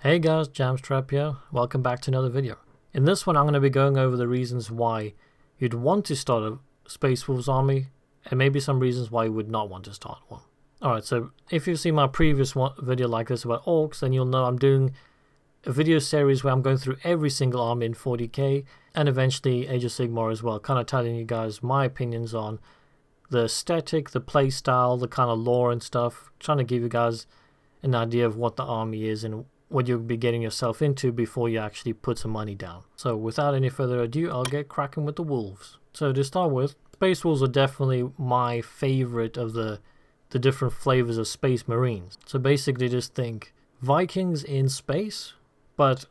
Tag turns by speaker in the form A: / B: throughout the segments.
A: Hey guys, Jamstrap here. Welcome back to another video. In this one I'm going to be going over the reasons why you'd want to start a Space Wolves army and maybe some reasons why you would not want to start one. Alright, so if you've seen my previous video like this about orcs, then you'll know I'm doing a video series where I'm going through every single army in 40k and eventually Age of Sigmar as well, kind of telling you guys my opinions on the aesthetic, the playstyle, the kind of lore and stuff, trying to give you guys an idea of what the army is and what you'll be getting yourself into before you actually put some money down. So without any further ado, I'll get cracking with the wolves. So to start with, Space Wolves are definitely my favorite of the different flavors of Space Marines. So basically just think Vikings in space, but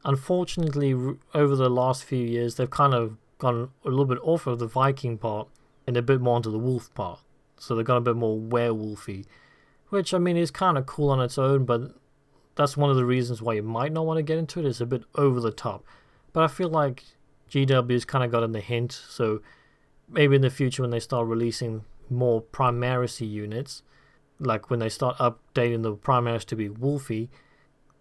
A: unfortunately over the last few years they've kind of gone a little bit off of the Viking part and a bit more onto the wolf part. So they've got a bit more werewolfy, which I mean is kind of cool on its own, but that's one of the reasons why you might not want to get into it. It's a bit over the top. But I feel like GW's kind of gotten the hint, so maybe in the future when they start releasing more Primaris units, like when they start updating the Primaris to be wolfy,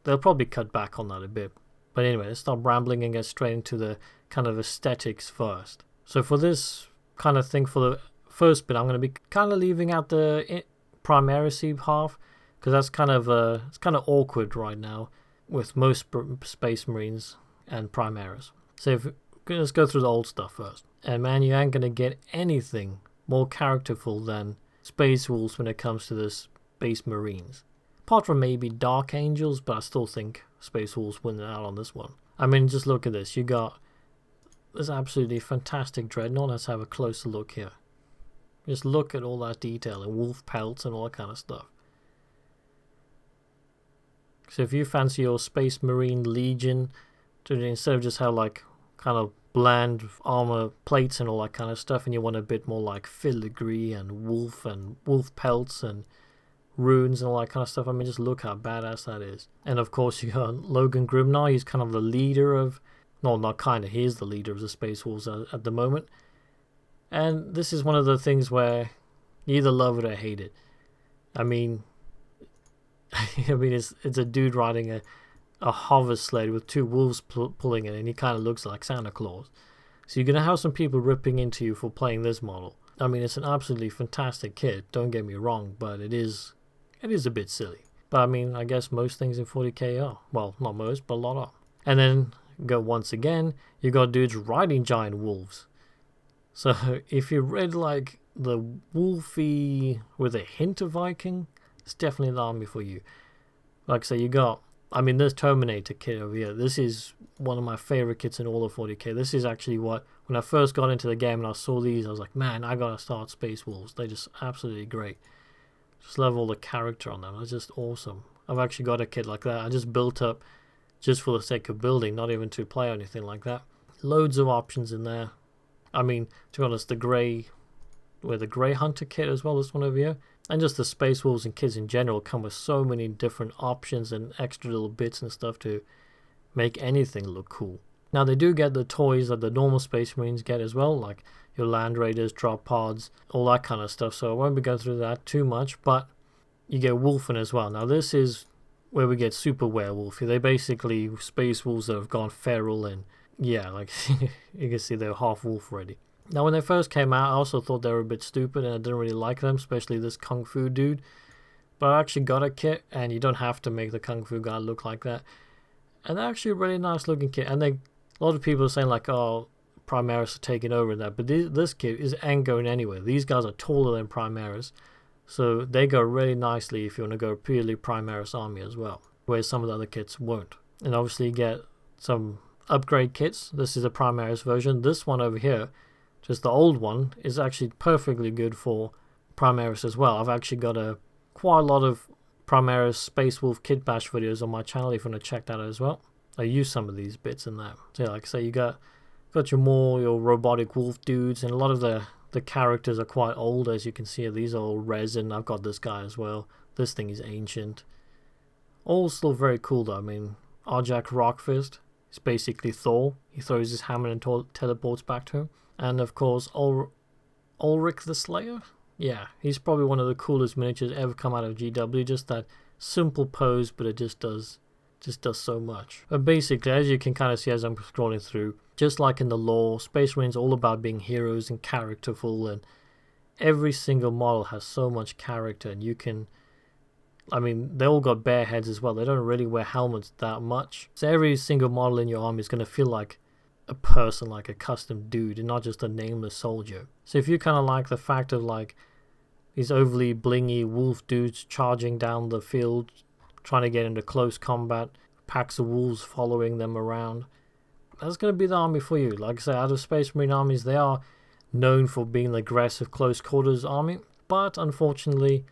A: they'll probably cut back on that a bit. But anyway, let's stop rambling and get straight into the kind of aesthetics first. So for this kind of thing, for the first bit, I'm going to be kind of leaving out the Primaris half, because that's kind of it's kind of awkward right now with most Space Marines and Primaris. So let's go through the old stuff first. And man, you ain't gonna get anything more characterful than Space Wolves when it comes to this Space Marines. Apart from maybe Dark Angels, but I still think Space Wolves win out on this one. I mean, just look at this. You got this absolutely fantastic Dreadnought. Let's have a closer look here. Just look at all that detail and wolf pelts and all that kind of stuff. So if you fancy your Space Marine Legion, instead of just have like kind of bland armor plates and all that kind of stuff, and you want a bit more like filigree and wolf pelts and runes and all that kind of stuff, I mean, just look how badass that is. And of course you got Logan Grimnar. He's kind of the leader of, no, not kind of, he is the leader of the Space Wolves at the moment. And this is one of the things where you either love it or hate it. I mean, it's a dude riding a hover sled with two wolves pulling it, and he kind of looks like Santa Claus. So you're going to have some people ripping into you for playing this model. I mean, it's an absolutely fantastic kit, don't get me wrong, but it is a bit silly. But I mean, I guess most things in 40k are. Well, not most, but a lot are. And then, once again, you got dudes riding giant wolves. So if you read like the wolfy with a hint of Viking, it's definitely the army for you. Like I say, you got, I mean, this Terminator kit over here, this is one of my favorite kits in all of 40k. This is actually what, when I first got into the game and I saw these, I was like, man, I gotta start Space Wolves. They're just absolutely great. Just love all the character on them. It's just awesome. I've actually got a kit like that. I just built up just for the sake of building, not even to play or anything like that. Loads of options in there. I mean, to be honest, the Grey Hunter kit as well, this one over here. And just the Space Wolves and kits in general come with so many different options and extra little bits and stuff to make anything look cool. Now they do get the toys that the normal Space Marines get as well, like your Land Raiders, drop pods, all that kind of stuff. So I won't be going through that too much, but you get Wolfen as well. Now this is where we get super werewolfy. They basically Space Wolves that have gone feral, and yeah, like you can see they're half wolf already. Now when they first came out, I also thought they were a bit stupid and I didn't really like them, especially this Kung Fu dude. But I actually got a kit, and you don't have to make the Kung Fu guy look like that. And they're actually a really nice looking kit. And a lot of people are saying like, oh, Primaris are taking over in that. But this kit ain't going anywhere. These guys are taller than Primaris, so they go really nicely if you want to go purely Primaris army as well, whereas some of the other kits won't. And obviously you get some upgrade kits. This is a Primaris version. This one over here, just the old one, is actually perfectly good for Primaris as well. I've actually got quite a lot of Primaris Space Wolf Kit Bash videos on my channel if you want to check that out as well. I use some of these bits in there. So yeah, like I say, you got your robotic wolf dudes, and a lot of the characters are quite old, as you can see. These are all resin. I've got this guy as well. This thing is ancient. All still very cool though. I mean, Arjak Rockfist is basically Thor. He throws his hammer and teleports back to him. And of course, Ulrich the Slayer. Yeah, he's probably one of the coolest miniatures ever come out of GW. Just that simple pose, but it just does Just does so much. But basically, as you can kind of see as I'm scrolling through, just like in the lore, Space Marine's all about being heroes and characterful, and every single model has so much character, and you can, I mean, they all got bare heads as well. They don't really wear helmets that much. So every single model in your army is going to feel like a person, like a custom dude, and not just a nameless soldier. So if you kind of like the fact of like these overly blingy wolf dudes charging down the field, trying to get into close combat, packs of wolves following them around, that's going to be the army for you. Like I said, out of Space Marine armies, they are known for being an aggressive close quarters army, but unfortunately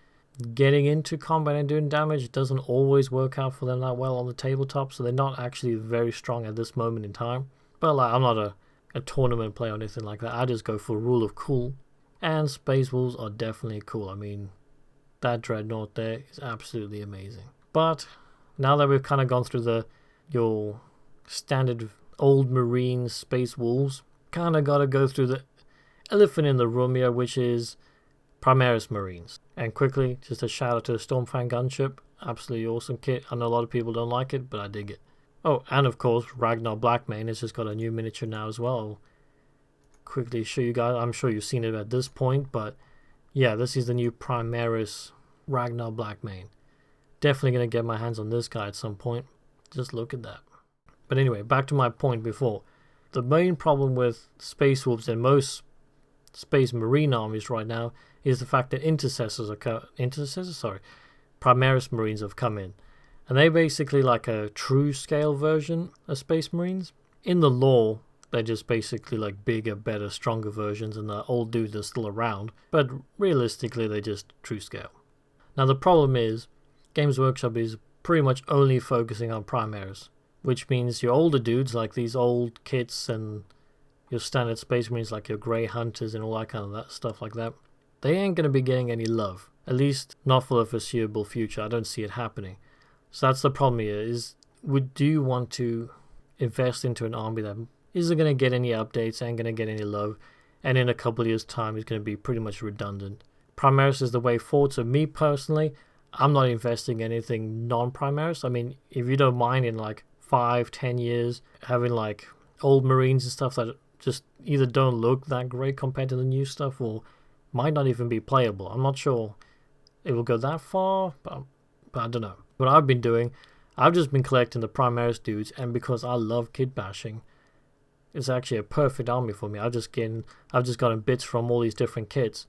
A: getting into combat and doing damage doesn't always work out for them that well on the tabletop, so they're not actually very strong at this moment in time. But like, I'm not a tournament player or anything like that. I just go for rule of cool, and Space Wolves are definitely cool. I mean, that Dreadnought there is absolutely amazing. But now that we've kind of gone through your standard old Marine Space Wolves, kind of got to go through the elephant in the room here, which is Primaris Marines. And quickly, just a shout out to the Stormfang gunship. Absolutely awesome kit. I know a lot of people don't like it, but I dig it. Oh, and of course, Ragnar Blackmane has just got a new miniature now as well. I'll quickly show you guys. I'm sure you've seen it at this point, but yeah, this is the new Primaris Ragnar Blackmane. Definitely going to get my hands on this guy at some point. Just look at that. But anyway, back to my point before. The main problem with Space Wolves and most Space Marine armies right now is the fact that Primaris Marines have come in. And they're basically like a true scale version of Space Marines. In the lore, they're just basically like bigger, better, stronger versions, and the old dudes are still around. But realistically, they're just true scale. Now the problem is, Games Workshop is pretty much only focusing on Primaris, which means your older dudes like these old kits and your standard Space Marines like your Grey Hunters and all that kind of that stuff like that, they ain't going to be getting any love. At least not for the foreseeable future. I don't see it happening. So that's the problem here, is do you want to invest into an army that isn't going to get any updates, ain't going to get any love, and in a couple of years' time is going to be pretty much redundant. Primaris is the way forward. So me personally, I'm not investing in anything non-Primaris. I mean, if you don't mind in like 5-10 years having like old Marines and stuff that just either don't look that great compared to the new stuff or might not even be playable. I'm not sure it will go that far, but I don't know. What I've been doing, I've just been collecting the Primaris dudes, and because I love kit bashing, it's actually a perfect army for me. I've just gotten bits from all these different kits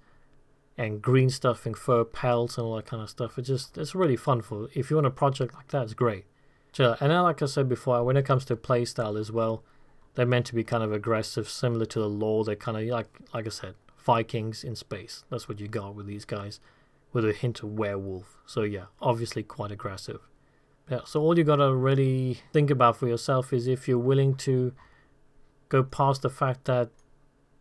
A: and green stuffing, fur pelts and all that kind of stuff. It's really fun for, if you want a project like that, it's great. So, and then like I said before, when it comes to playstyle as well, they're meant to be kind of aggressive, similar to the lore. They're kind of like I said, Vikings in space. That's what you got with these guys, with a hint of werewolf. So yeah, obviously quite aggressive. Yeah, so all you gotta really think about for yourself is if you're willing to go past the fact that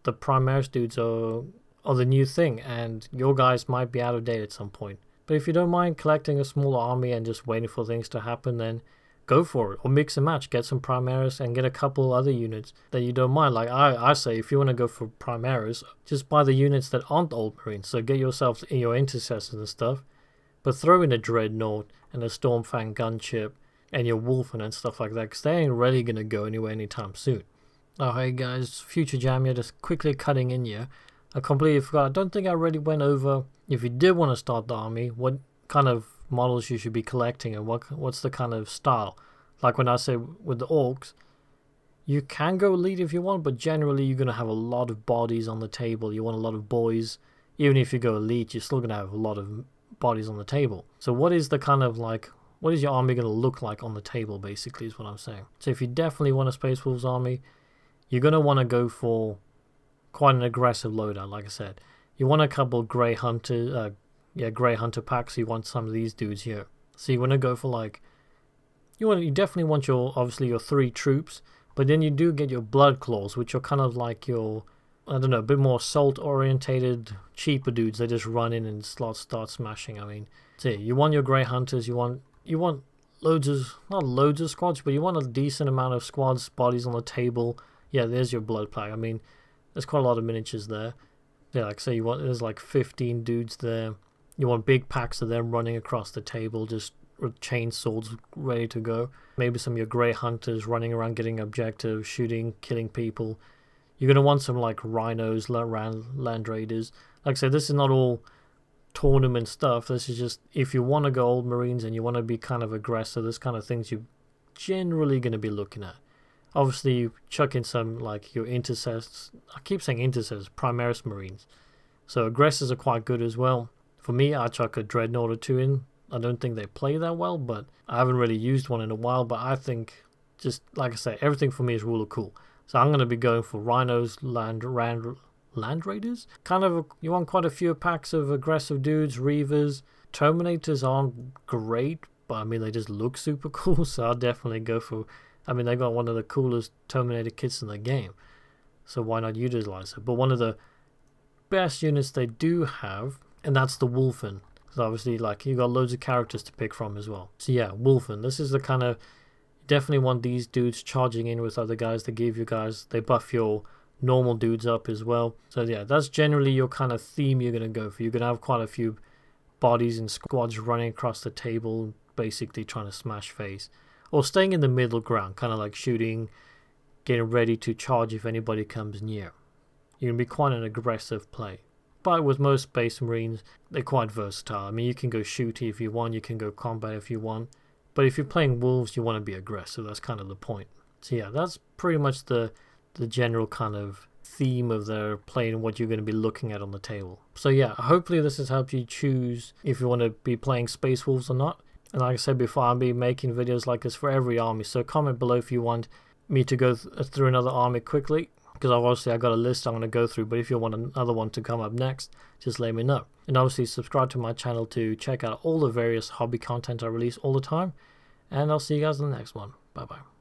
A: the Primaris dudes are the new thing, and your guys might be out of date at some point. But if you don't mind collecting a small army and just waiting for things to happen, then go for it. Or mix and match. Get some Primaris and get a couple other units that you don't mind. Like I say, if you want to go for Primaris, just buy the units that aren't old Marines. So get yourself in your intercessors and stuff, but throw in a Dreadnought and a Stormfang gunship and your Wolfen and stuff like that, because they ain't really going to go anywhere anytime soon. Oh hey guys, Future Jam here, just quickly cutting in here. I completely forgot. I don't think I already went over, if you did want to start the army, what kind of models you should be collecting and what's the kind of style. Like when I say with the Orcs, you can go elite if you want, but generally you're going to have a lot of bodies on the table. You want a lot of boys. Even if you go elite, you're still going to have a lot of bodies on the table. So what is the kind of like, what is your army going to look like on the table, basically, is what I'm saying. So if you definitely want a Space Wolves army, you're going to want to go for quite an aggressive loadout, like I said. You want a couple Grey Hunter, Grey Hunter packs. You want some of these dudes here. So you want to go for like, you definitely want obviously your 3 troops, but then you do get your Blood Claws, which are kind of like your, I don't know, a bit more assault orientated, cheaper dudes. They just run in and start smashing. I mean, so you want your Grey Hunters. You want not loads of squads, but you want a decent amount of squads, bodies on the table. Yeah, there's your Blood Plague. I mean, there's quite a lot of miniatures there. Yeah, like say there's like 15 dudes there. You want big packs of them running across the table, just with chainsaws ready to go. Maybe some of your grey hunters running around getting objectives, shooting, killing people. You're going to want some like rhinos, land raiders. Like I said, this is not all tournament stuff. This is just if you want to go old Marines and you want to be kind of aggressive, this kind of things you're generally going to be looking at. Obviously, you chuck in some like your intercessors. I keep saying intercessors, Primaris Marines. So aggressors are quite good as well. For me, I chuck a Dreadnought or two in. I don't think they play that well, but I haven't really used one in a while. But I think, just like I say, everything for me is really cool. So I'm going to be going for Rhinos, Land Raiders. Kind of, you want quite a few packs of aggressive dudes, Reavers. Terminators aren't great, but I mean, they just look super cool. So I'll definitely go for, I mean, they got one of the coolest Terminator kits in the game. So why not utilize it? But one of the best units they do have, and that's the Wulfen. So obviously, like, you got loads of characters to pick from as well. So yeah, Wulfen. This is the kind of, you definitely want these dudes charging in with other guys. They give you guys, they buff your normal dudes up as well. So yeah, that's generally your kind of theme you're going to go for. You're going to have quite a few bodies and squads running across the table, basically trying to smash face. Or staying in the middle ground, kind of like shooting, getting ready to charge if anybody comes near. You're going to be quite an aggressive play. But with most Space Marines, they're quite versatile. I mean, you can go shooty if you want, you can go combat if you want. But if you're playing Wolves, you want to be aggressive. That's kind of the point. So yeah, that's pretty much the general kind of theme of their play and what you're going to be looking at on the table. So yeah, hopefully this has helped you choose if you want to be playing Space Wolves or not. And like I said before, I'll be making videos like this for every army. So comment below if you want me to go through another army quickly. Because obviously I got a list I'm going to go through, but if you want another one to come up next, just let me know. And obviously subscribe to my channel to check out all the various hobby content I release all the time. And I'll see you guys in the next one. Bye bye.